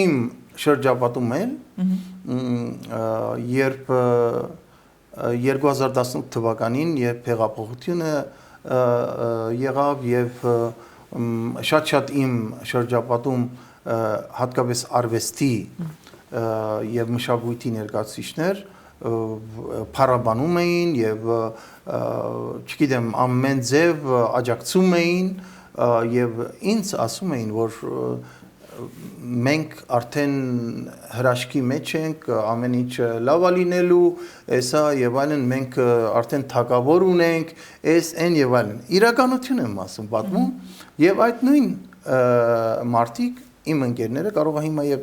իմ շրջապատում էլ երբ 2018 թվականին երբ հեղափոխությունը եղավ եւ շատ իմ շրջապատում հատկապես արվեստի եւ մշակույթի ներկայացուցիչներ փառաբանում էին եւ չգիտեմ ամեն ձև աջակցում էին եւ ինձ ասում էին որ մենք արդեն հրաշքի մեջ ենք ամեն ինչ լավ է լինելու էսա եւ այլն մենք արդեն թակավոր ունենք էս այն եւ այլն իրականություն եմ ասում պատմում եւ այդ նույն մարդիկ իմ ընկերները կարող է հիմա եւ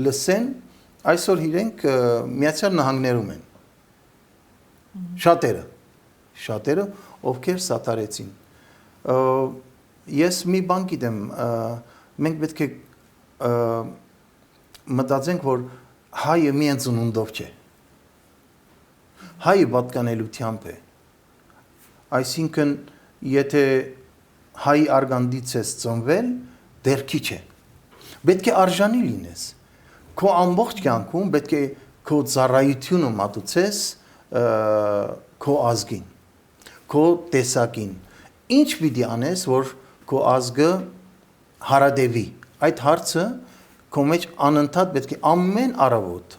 լսեն այսօր իրենք Միացյալ Նահանգներում են շատերը ովքեր սատարեցին ես մի բան գիտեմ մենք պետք է մտածենք որ հայը միայն ծնունդով չէ հայը պատկանելությամբ է այսինքն եթե հայ արգանդից ես ծնվել դերքի չէ պետք է արժանի լինես քո ամբողջ կյանքում պետք է քո ծառայությունը մատուցես քո ազգին քո տեսակին ինչ պիտի անես որ քո ազգը հարադեվի այդ հարցը քո մեջ անընդհատ պետք է ամեն առավոտ